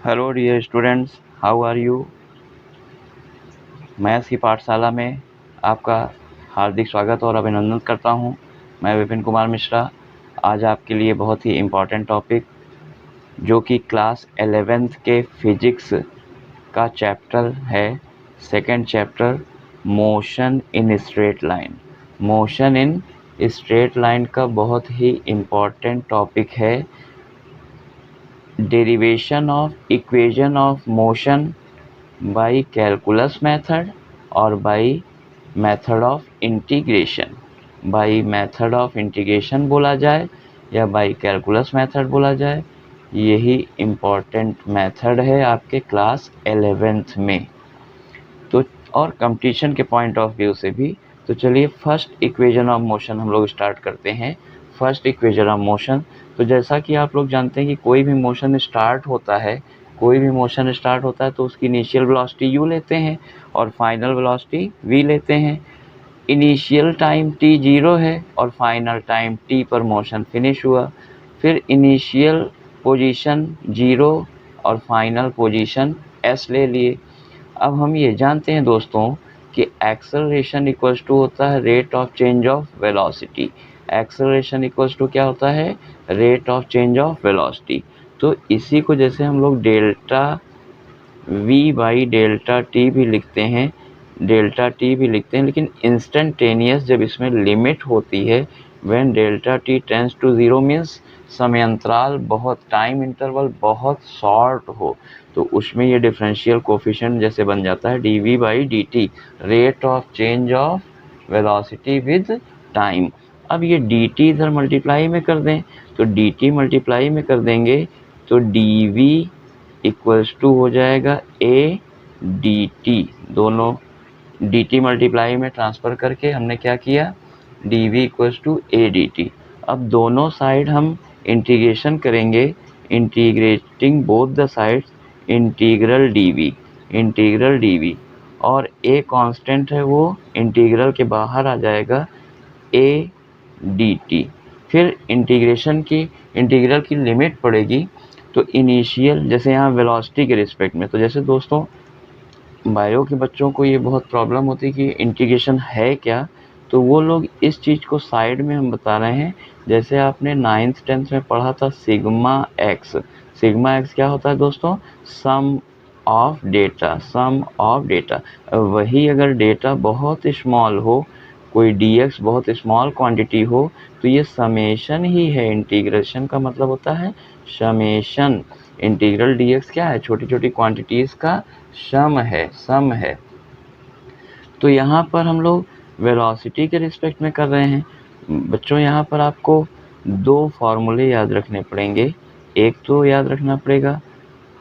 Hello dear students, how are you. Maths की पाठशाला में आपका हार्दिक स्वागत और अभिनंदन करता हूं। मैं विपिन कुमार मिश्रा। आज आपके लिए बहुत ही इम्पोर्टेंट टॉपिक जो कि क्लास 11th के फिजिक्स का चैप्टर है, second chapter, motion in straight line. Motion in straight line का बहुत ही इम्पोर्टेंट टॉपिक है। Derivation of equation of motion by calculus method और by method of integration. By method of integration बोला जाए या बाई कैलकुलस मेथड बोला जाए, यही इम्पोर्टेंट मेथड है आपके क्लास 11th में। तो और कंपटीशन के पॉइंट ऑफ व्यू से भी। तो चलिए फर्स्ट इक्वेशन ऑफ मोशन हम लोग स्टार्ट करते हैं। फर्स्ट इक्वेशन ऑफ मोशन, तो जैसा कि आप लोग जानते हैं कि कोई भी मोशन स्टार्ट होता है तो उसकी इनिशियल वेलोसिटी u लेते हैं और फाइनल वेलोसिटी v लेते हैं। इनिशियल टाइम t 0 है और फाइनल टाइम t पर मोशन फिनिश हुआ। फिर इनिशियल पोजीशन 0 और फाइनल पोजीशन s ले लिए। अब हम ये जानते हैं दोस्तों कि एक्सेलरेशन इक्वल्स टू होता है rate of change of velocity. Acceleration equals to क्या होता है? Rate of change of velocity. तो इसी को जैसे हम लोग delta v by delta t भी लिखते हैं, लेकिन इंस्टेंटेनियस जब इसमें लिमिट होती है, when delta t tends to 0 means समयांतराल बहुत, टाइम इंटरवल बहुत शॉर्ट हो, तो उसमें ये डिफरेंशियल कोफिशिएंट जैसे बन जाता है dv by dt, rate of change of velocity with time. अब ये dt इधर मल्टीप्लाई में कर दें, तो dt मल्टीप्लाई में कर देंगे तो dv इक्वल्स टू हो जाएगा a dt। दोनों dt मल्टीप्लाई में ट्रांसफ़र करके हमने क्या किया, dv equals to a dt। अब दोनों साइड हम इंटीग्रेशन करेंगे, integrating both the sides, integral dv और a कांस्टेंट है, वो इंटीग्रल के बाहर आ जाएगा, a dt। फिर इंटीग्रल की लिमिट पड़ेगी, तो इनिशियल जैसे यहाँ वेलोसिटी के रिस्पेक्ट में, तो जैसे दोस्तों बायो के बच्चों को ये बहुत प्रॉब्लम होती है कि इंटीग्रेशन है क्या, तो वो लोग इस चीज़ को साइड में हम बता रहे हैं। जैसे आपने 9th 10th में पढ़ा था सिग्मा एक्स क्या होता है दोस्तों? सम ऑफ डेटा। वही अगर डेटा बहुत स्मॉल हो, कोई dx बहुत स्मॉल क्वांटिटी हो, तो ये समेशन ही है। इंटीग्रेशन का मतलब होता है समेशन। इंटीग्रल dx क्या है? छोटी छोटी क्वांटिटीज़ का सम है। तो यहाँ पर हम लोग वेलोसिटी के रिस्पेक्ट में कर रहे हैं। बच्चों यहाँ पर आपको दो फॉर्मूले याद रखने पड़ेंगे। एक तो याद रखना पड़ेगा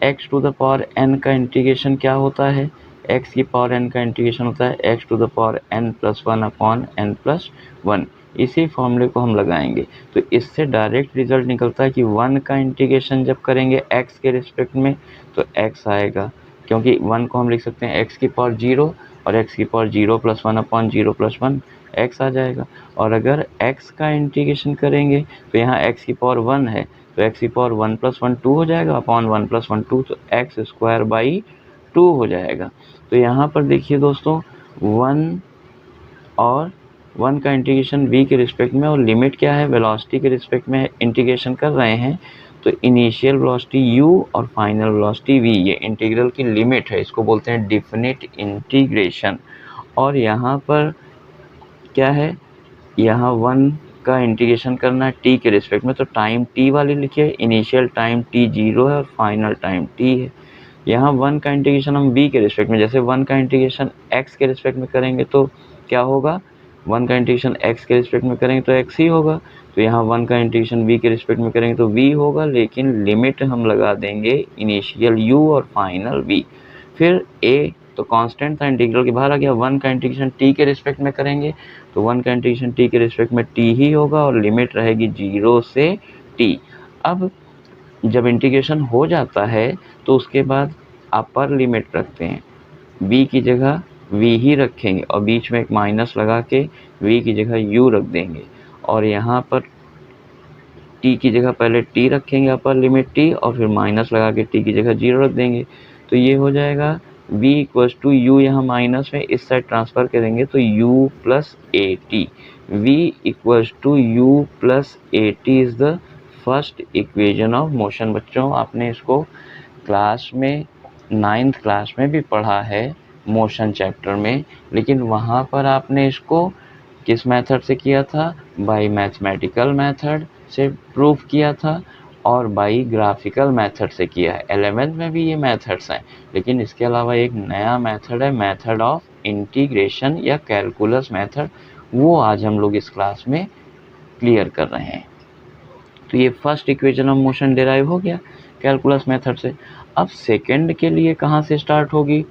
x to the power n का इंटीग्रेशन क्या होता है? x की पावर n का इंटीग्रेशन होता है x to the power n plus 1 upon n plus 1। इसी फॉर्मूले को हम लगाएंगे, तो इससे डायरेक्ट रिजल्ट निकलता है कि 1 का इंटीग्रेशन जब करेंगे x के रिस्पेक्ट में तो x आएगा, क्योंकि 1 को हम लिख सकते हैं x की पावर 0 और x की power 0 plus 1 upon 0 plus 1 x आ जाएगा। और अगर x का इंटीग्रेशन करेंगे तो यहाँ x की पावर 1 है, तो x की पावर 1 प्लस 1 2 हो जाएगा अपॉन 1 प्लस 1 2, तो एक्स स्क्वायर बाई 2 हो जाएगा। तो यहाँ पर देखिए दोस्तों 1 और 1 का इंटीग्रेशन v के रिस्पेक्ट में, और लिमिट क्या है? वेलोसिटी के रिस्पेक्ट में इंटीग्रेशन कर रहे हैं, तो इनिशियल वेलोसिटी u और फाइनल वेलोसिटी v, ये इंटीग्रल की लिमिट है, इसको बोलते हैं डिफिनिट इंटीग्रेशन। और यहाँ पर क्या है? यहाँ 1 का इंटीग्रेशन करना है t के रिस्पेक्ट में, तो टाइम t वाली लिखिए, इनिशियल टाइम t 0 है और फाइनल टाइम t है। यहाँ 1 का इंटीग्रेशन हम v के रिस्पेक्ट में, जैसे 1 का इंटीग्रेशन x के रिस्पेक्ट में करेंगे तो क्या होगा? 1 का इंटीग्रेशन x के रिस्पेक्ट में करेंगे तो x ही होगा, तो यहाँ 1 का इंटीग्रेशन v के रिस्पेक्ट में करेंगे तो v होगा, लेकिन लिमिट हम लगा देंगे इनिशियल u और फाइनल v। फिर a तो कांस्टेंट था, इंटीग्रल के बाहर आ गया। 1 का इंटीग्रेशन t के रिस्पेक्ट में करेंगे तो 1 का इंटीग्रेशन t के रिस्पेक्ट में t ही होगा और लिमिट रहेगी 0 से t। अब जब इंटीग्रेशन हो जाता है तो उसके बाद अपर लिमिट रखते हैं, v की जगह v ही रखेंगे और बीच में एक माइनस लगा के v की जगह u रख देंगे। और यहाँ पर टी की जगह पहले टी रखेंगे अपर लिमिट टी और फिर माइनस लगा के टी की जगह 0 रख देंगे। तो ये हो जाएगा v इक्वल्स टू यू, यहाँ माइनस में इस साइड ट्रांसफर करेंगे तो u plus a t. v equals to u plus a t is the first equation of motion. बच्चों आपने इसको क्लास में 9th क्लास में भी पढ़ा है मोशन चैप्टर में, लेकिन वहाँ पर आपने इसको किस मेथड से किया था? बाय मैथमेटिकल मेथड से प्रूफ किया था और बाई ग्राफिकल मेथड से किया है। 11th में भी ये मेथड्स हैं, लेकिन इसके अलावा एक नया मेथड है, मेथड ऑफ इंटीग्रेशन या कैलकुलस मेथड, वो आज हम लोग इस क्लास में क्लियर कर रहे हैं। तो ये first equation of motion derive हो गया कैलकुलस मेथड से। अब सेकंड के लिए कहाँ से स्टार्ट होगी?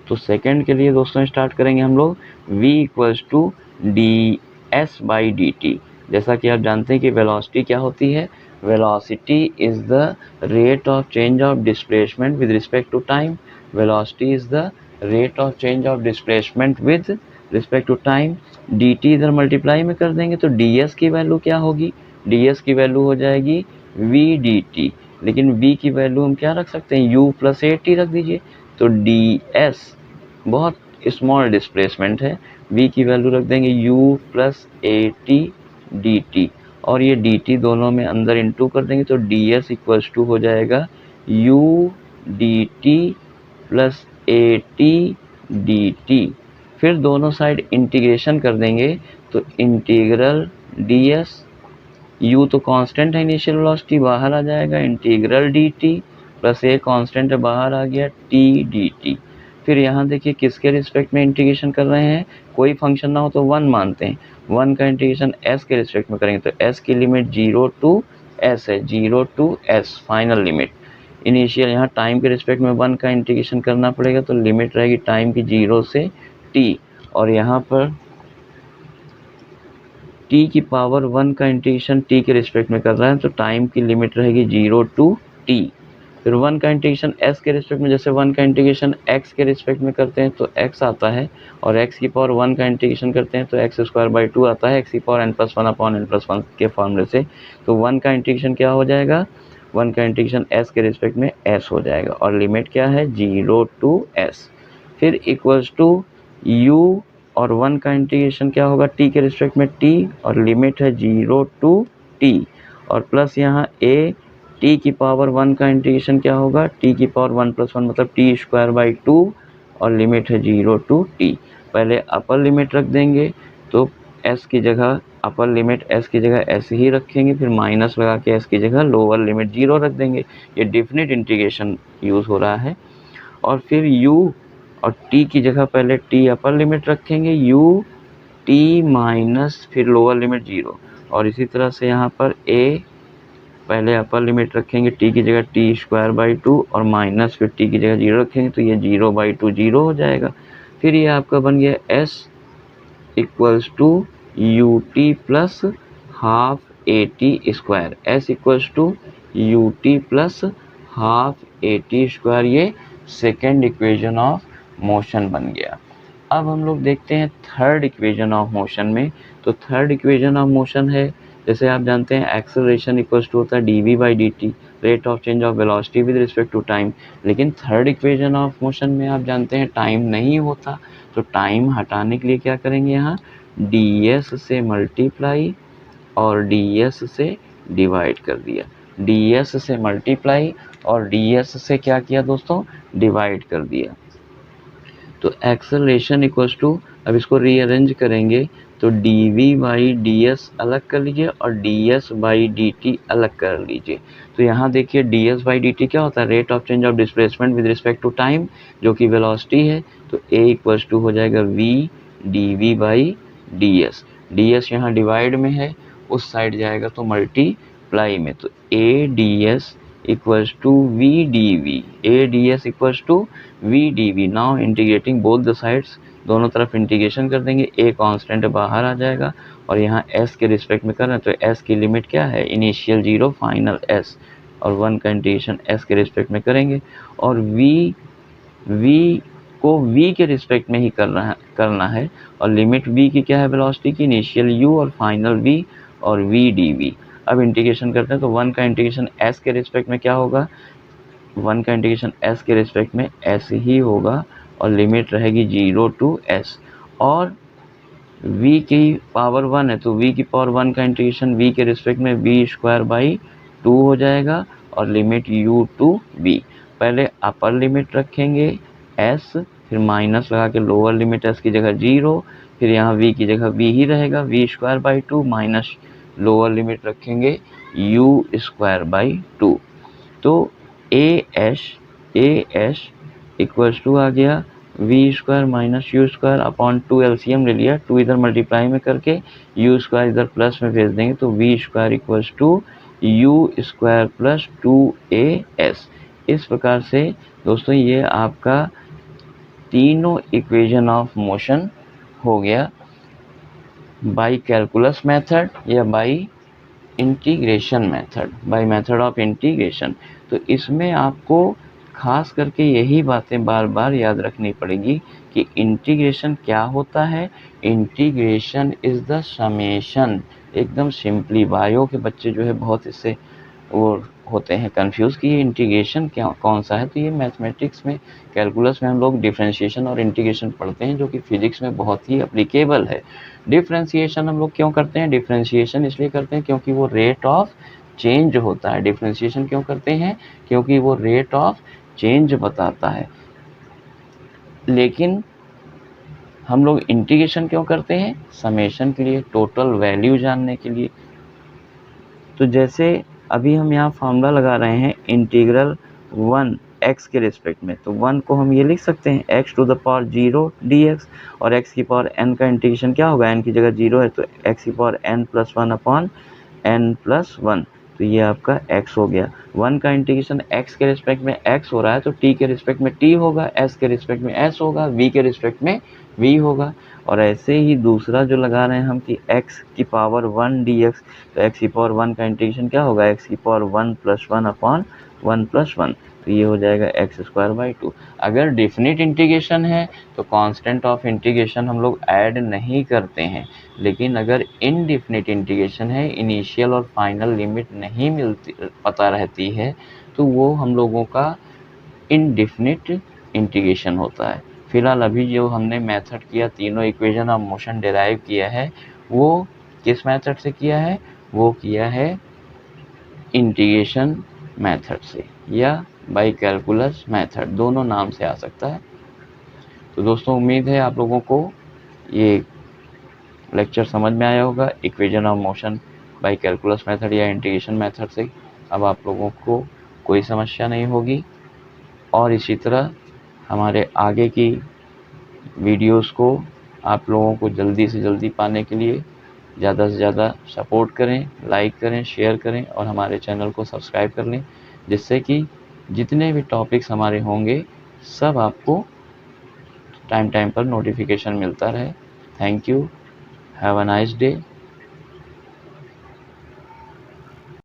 तो सेकंड के लिए दोस्तों स्टार्ट करेंगे हम लोग v equals to d s by d t. जैसा कि आप जानते हैं कि वेलोसिटी क्या होती है? Velocity is the rate of change of displacement with respect to time. Velocity is the rate of change of displacement with respect to time. D t इधर मल्टीप्लाई में कर देंगे तो डी एस की वैल्यू क्या होगी? डी एस की value हो जाएगी वी डी टी, लेकिन v की वैल्यू हम क्या रख सकते हैं? u प्लस ए टी रख दीजिए। तो डी एस बहुत स्मॉल डिस्प्लेसमेंट है, v की वैल्यू रख देंगे u plus a T D T, और ये डी टी दोनों में अंदर इंटू कर देंगे तो डी एस इक्वल्स टू हो जाएगा u D T plus a T D T. फिर दोनों साइड इंटीग्रेशन कर देंगे तो इंटीग्रल डी एस, u तो कांस्टेंट है इनिशियल वेलोसिटी बाहर आ जाएगा, integral D T plus a constant है बाहर आ गया टी डी टी। फिर यहाँ देखिए किसके रिस्पेक्ट में इंटीग्रेशन कर रहे हैं? कोई फंक्शन ना हो तो 1 मानते हैं, 1 का इंटीग्रेशन s के रिस्पेक्ट में करेंगे तो s की लिमिट 0 टू s है, 0 to s final limit. Initial यहाँ टाइम के रिस्पेक्ट में 1 का इंटीग्रेशन करना पड़ेगा तो लिमिट रहेगी टाइम की 0 से t, और यहाँ पर t की पावर 1 का इंटीग्रेशन t के रिस्पेक्ट में कर रहा है तो टाइम की लिमिट रहेगी 0 टू t। फिर 1 का इंटीग्रेशन s के रिस्पेक्ट में, जैसे 1 का इंटीग्रेशन x के रिस्पेक्ट में करते हैं तो x आता है, और x की पावर 1 का इंटीग्रेशन करते हैं तो x स्क्वायर बाई 2 आता है, x की पावर n+1 अपॉन n+1 के फॉर्मूले से। तो 1 का इंटीग्रेशन क्या हो जाएगा? 1 का इंटीग्रेशन s के रिस्पेक्ट में s हो जाएगा, और लिमिट क्या है? 0 टू s। फिर इक्वल्स टू u और 1 का इंटीग्रेशन क्या होगा? t के रिस्पेक्ट में t, और लिमिट है 0 टू t, और प्लस यहाँ a, t की पावर 1 का इंटीग्रेशन क्या होगा? t की पावर 1+1 मतलब t स्क्वायर बाई 2, और लिमिट है 0 टू t। पहले अपर लिमिट रख देंगे तो s की जगह अपर लिमिट s की जगह s ही रखेंगे, फिर माइनस लगा के s की जगह लोअर लिमिट 0 रख देंगे। ये डेफिनेट इंटीग्रेशन यूज़ हो रहा है। और फिर u और t की जगह पहले t अपर लिमिट रखेंगे, u t माइनस फिर लोअर लिमिट 0, और इसी तरह से यहाँ पर a पहले अपर लिमिट रखेंगे t की जगह t स्क्वायर बाई 2 और माइनस फिर t की जगह 0 रखेंगे तो ये 0 बाई 2 0 हो जाएगा। फिर ये आपका बन गया s equals to u t plus half a t square, s equals to u t plus half a t square. ये सेकेंड इक्वेशन ऑफ मोशन बन गया। अब हम लोग देखते हैं थर्ड इक्वेशन ऑफ मोशन में। तो थर्ड इक्वेशन ऑफ मोशन है, जैसे आप जानते हैं एक्सेलरेशन इक्वल्स टू होता है d v by d t, rate of change of velocity with respect to time. लेकिन थर्ड इक्वेशन ऑफ मोशन में आप जानते हैं टाइम नहीं होता, तो टाइम हटाने के लिए क्या करेंगे? यहाँ डी एस से मल्टीप्लाई और डी एस से डिवाइड कर दिया, डी एस से मल्टीप्लाई और डी एस से क्या किया दोस्तों? डिवाइड कर दिया। तो एक्सेलरेशन इक्वल्स टू, अब इसको रीअरेंज करेंगे तो d v by d s अलग कर लीजिए और d s by d t अलग कर लीजिए। तो यहाँ देखिए d s by d t क्या होता है? Rate of change of displacement with respect to time, जो कि वेलोसिटी है। तो ए इक्वल्स टू हो जाएगा v d v by d s. D s यहाँ डिवाइड में है, उस साइड जाएगा तो मल्टीप्लाई में, तो a d s equals to VdV, AdS equals to VdV। Now integrating both the sides, दोनों तरफ इंटीग्रेशन कर देंगे, a कांस्टेंट बाहर आ जाएगा और यहाँ s के रिस्पेक्ट में कर रहे हैं तो s की लिमिट क्या है? इनिशियल 0 फाइनल s, और 1 का इंटीग्रेशन s के रिस्पेक्ट में करेंगे, और v को v के रिस्पेक्ट में ही करना है, और लिमिट v की क्या है? वेलोसिटी की इनिशियल u और फाइनल v और VdV। अब इंटीग्रेशन करते हैं तो 1 का इंटीग्रेशन s के रिस्पेक्ट में क्या होगा, 1 का इंटीग्रेशन s के रिस्पेक्ट में s ही होगा और लिमिट रहेगी 0 to s। और v की पावर 1 है तो v की पावर 1 का इंटीग्रेशन v के रिस्पेक्ट में v²/2 हो जाएगा और लिमिट u to v। पहले अपर लिमिट रखेंगे s, फिर माइनस लगा के लोअर लिमिट s की जगह 0, फिर यहाँ v की जगह v ही रहेगा v²/2 माइनस लोअर लिमिट रखेंगे u²/2। तो as इक्वल्स टू आ गया v² minus u² upon 2, LCM ले लिया, 2 इधर मल्टीप्लाई में करके u² इधर प्लस में भेज देंगे तो v² equals to u² plus 2as। इस प्रकार से दोस्तों ये आपका तीनों इक्वेशन ऑफ मोशन हो गया बाय कैलकुलस मेथड या bye integration method, by method of integration. तो इसमें आपको खास करके यही बातें बार बार याद रखनी पड़ेगी कि इंटीग्रेशन क्या होता है। इंटीग्रेशन इज द समेशन, एकदम सिंपली। बायो के बच्चे जो है बहुत इससे वो होते हैं कंफ्यूज कि ये इंटीग्रेशन क्या कौन सा है। तो ये मैथमेटिक्स में कैलकुलस में हम लोग डिफरेंशिएशन और इंटीग्रेशन पढ़ते हैं जो कि फिजिक्स में बहुत ही एप्लीकेबल है। डिफरेंशिएशन हम लोग क्यों करते हैं, डिफरेंशिएशन इसलिए करते हैं क्योंकि वो रेट ऑफ चेंज होता है। डिफरेंशिएशन क्यों करते हैं, क्योंकि वो रेट ऑफ चेंज बताता है। लेकिन हम लोग इंटीग्रेशन क्यों करते हैं, समेशन के लिए, टोटल वैल्यू जानने के लिए। तो जैसे अभी हम यहाँ फॉर्मूला लगा रहे हैं इंटीग्रल 1 x के रिस्पेक्ट में, तो 1 को हम ये लिख सकते हैं x⁻0 dx और x की पावर n का इंटीग्रेशन क्या होगा, n की जगह 0 है तो x की पावर n+1 अपॉन n+1, तो ये आपका x हो गया। 1 का इंटीग्रेशन x के रिस्पेक्ट में x हो रहा है तो t के रिस्पेक्ट में t होगा, s के रिस्पेक्ट में s होगा, v के रिस्पेक्ट में v होगा। और ऐसे ही दूसरा जो लगा रहे हैं हम कि x की पावर 1 dx, तो x की पावर 1 का इंटीग्रेशन क्या होगा, x की पावर 1+1 अपॉन 1+1, तो ये हो जाएगा x²/2। अगर डेफिनेट इंटीग्रेशन है तो कांस्टेंट ऑफ इंटीग्रेशन हम लोग ऐड नहीं करते हैं, लेकिन अगर इनडेफिनेट इंटीग्रेशन है, इनिशियल और फाइनल लिमिट नहीं मिलती पता रहती है, तो वो हम लोगों का इनडेफिनेट इंटीग्रेशन होता है। फिलहाल अभी जो हमने मेथड किया, तीनों इक्वेशन ऑफ मोशन डिराइव किया है, वो किस मेथड से किया है, वो किया है इंटीग्रेशन मेथड से या बाय कैलकुलस मेथड, दोनों नाम से आ सकता है। तो दोस्तों उम्मीद है आप लोगों को ये लेक्चर समझ में आया होगा। Equation of motion by calculus method या इंटीग्रेशन मेथड से अब आप लोगों को कोई समस्या नहीं होगी। और इसी तरह हमारे आगे की वीडियोस को आप लोगों को जल्दी से जल्दी पाने के लिए ज़्यादा से ज़्यादा सपोर्ट करें, लाइक करें, शेयर करें और हमारे चैनल को सब्सक्राइब कर लें, जिससे कि जितने भी टॉपिक्स हमारे होंगे सब आपको टाइम पर नोटिफिकेशन मिलता रहे। Thank you, have a nice day.